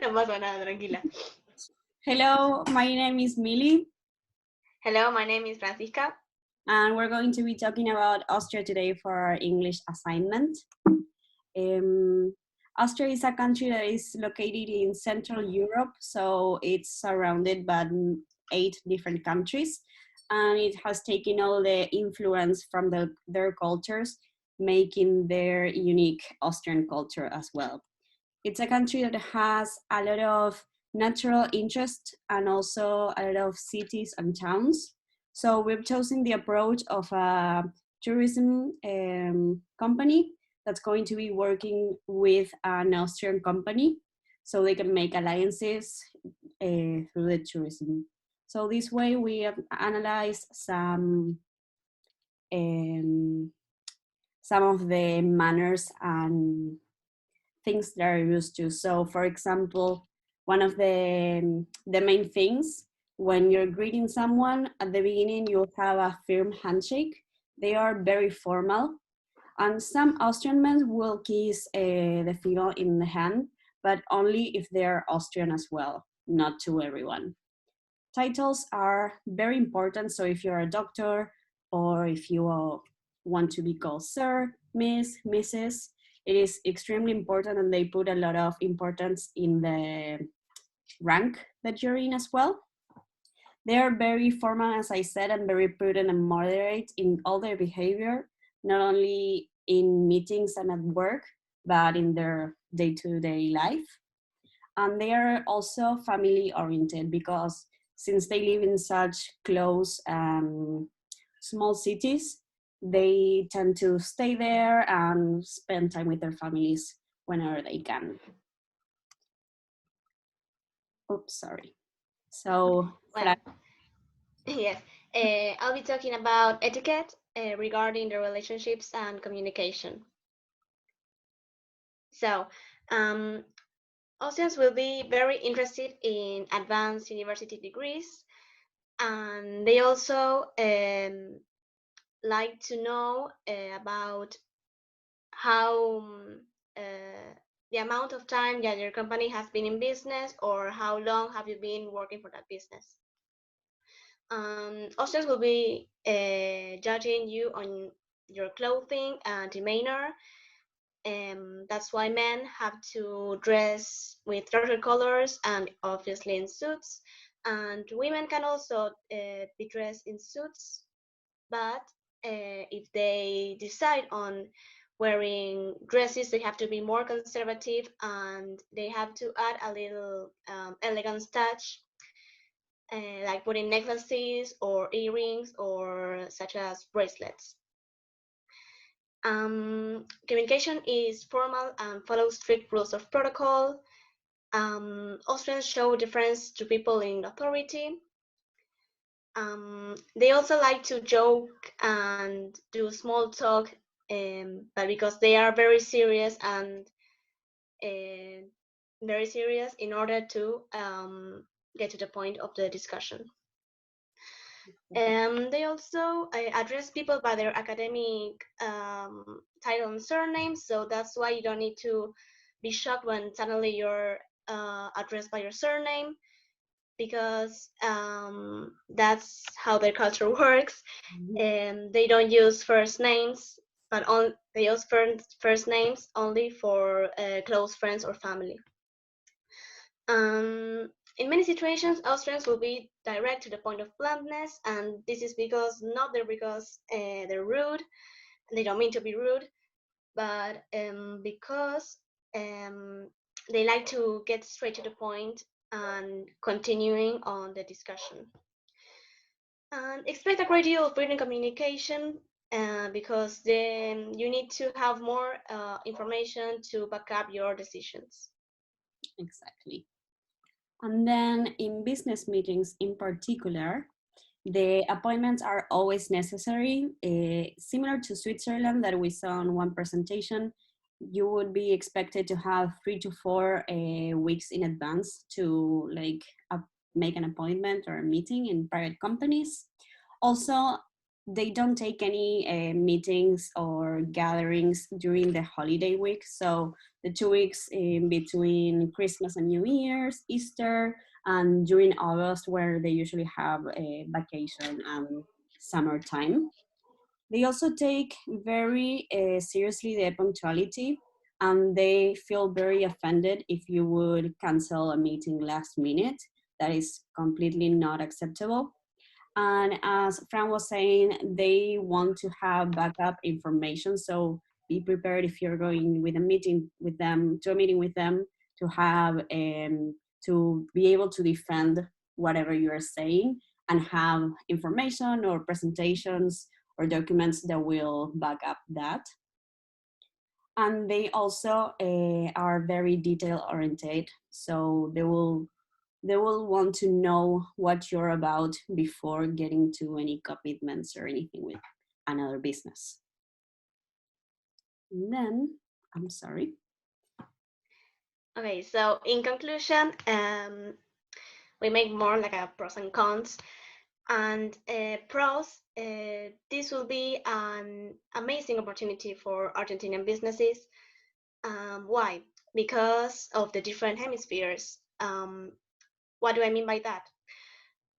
No pasa nada, tranquila. Hello, my name is Millie. Hello, my name is Francisca. And we're going to be talking about Austria today for our English assignment. Austria is a country that is located in Central Europe, so it's surrounded by 8 different countries, and it has taken all the influence from their cultures, making their unique Austrian culture as well. It's a country that has a lot of natural interest and also a lot of cities and towns. So we've chosen the approach of a tourism company that's going to be working with an Austrian company so they can make alliances through the tourism. So this way we have analyzed some of the manners and things that are used to. So for example, one of the main things when you're greeting someone at the beginning, you'll have a firm handshake. They are very formal. And some Austrian men will kiss the female in the hand, but only if they're Austrian as well, not to everyone. Titles are very important. So if you're a doctor or if you want to be called sir, miss, mrs, it is extremely important, and they put a lot of importance in the rank that you're in as well. They are very formal, as I said, and very prudent and moderate in all their behavior, not only in meetings and at work, but in their day-to-day life. And they are also family oriented because since they live in such close small cities, they tend to stay there and spend time with their families whenever they can. Oops, sorry. So, Well, yes, I'll be talking about etiquette regarding the relationships and communication. So, Austrians will be very interested in advanced university degrees, and they also like to know about how the amount of time that your company has been in business, or how long have you been working for that business. Austrians will be judging you on your clothing and demeanor. That's why men have to dress with darker colors and obviously in suits. And women can also be dressed in suits, but if they decide on wearing dresses, they have to be more conservative, and they have to add a little elegance touch, like putting necklaces or earrings, or such as bracelets. Communication is formal and follows strict rules of protocol. Austrians show deference to people in authority. They also like to joke and do small talk, but because they are very serious and very serious in order to get to the point of the discussion. They also address people by their academic title and surname, so that's why you don't need to be shocked when suddenly you're addressed by your surname, because that's how their culture works. And they don't use first names, but they use first names only for close friends or family. In many situations, Austrians will be direct to the point of bluntness, and this is not because they're rude. They don't mean to be rude, but because they like to get straight to the point and continuing on the discussion. And expect a great deal of written communication, because then you need to have more information to back up your decisions. Exactly. And then in business meetings in particular, the appointments are always necessary. Similar to Switzerland that we saw in one presentation, you would be expected to have 3 to 4 weeks in advance to make an appointment or a meeting in private companies. Also, they don't take any meetings or gatherings during the holiday week. So the 2 weeks in between Christmas and New Year's, Easter, and during August, where they usually have a vacation and summertime. They also take very seriously the punctuality, and they feel very offended if you would cancel a meeting last minute. That is completely not acceptable. And as Fran was saying, they want to have backup information. So be prepared if you're going with a meeting with them, to a meeting with them, to have to be able to defend whatever you're saying and have information or presentations or documents that will back up that. And they also are very detail oriented, so they will want to know what you're about before getting to any commitments or anything with another business. And then, I'm sorry. Okay, so in conclusion, we make more like a pros and cons. And pros, this will be an amazing opportunity for Argentinian businesses. Why? Because of the different hemispheres. What do I mean by that?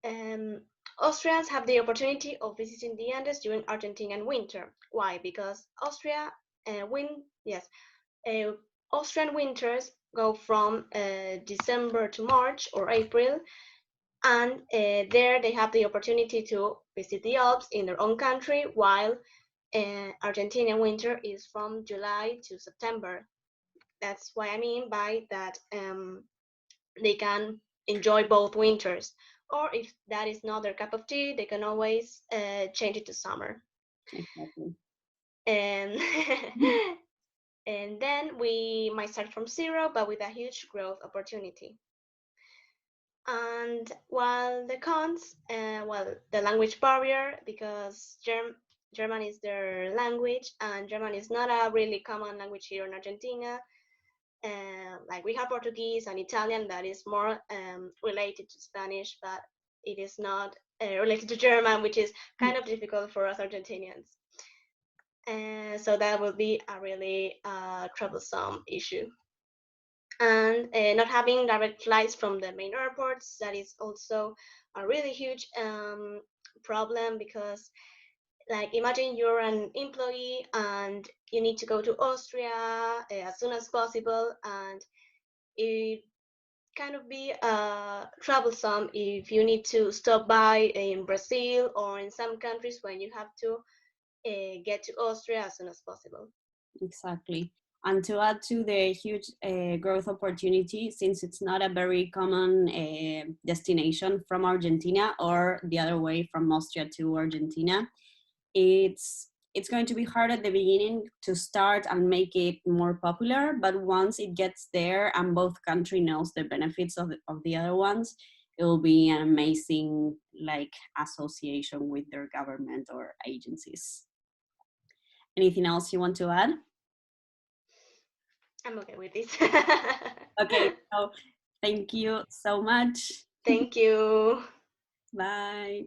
Um, Austrians have the opportunity of visiting the Andes during Argentinian winter. Why? Because yes, uh, Austrian winters go from December to March or April, and there they have the opportunity to visit the Alps in their own country, while Argentinian winter is from July to September. That's what I mean by that. They can enjoy both winters, or if that is not their cup of tea, they can always change it to summer. Exactly. And and then we might start from zero, but with a huge growth opportunity. And while the cons, well, the language barrier, because German is their language, and German is not a really common language here in Argentina. Like we have Portuguese and Italian that is more related to Spanish, but it is not related to German, which is kind of difficult for us Argentinians. So that will be a really troublesome issue. And not having direct flights from the main airports, that is also a really huge problem, because like imagine you're an employee and you need to go to Austria as soon as possible, and it kind of be troublesome if you need to stop by in Brazil or in some countries when you have to get to Austria as soon as possible. Exactly. And to add to the huge growth opportunity, since it's not a very common destination from Argentina or the other way from Austria to Argentina, it's going to be hard at the beginning to start and make it more popular, but once it gets there and both country knows the benefits of the other ones, it will be an amazing like association with their government or agencies. Anything else you want to add? I'm okay with this. Okay, so thank you so much. Thank you. Bye.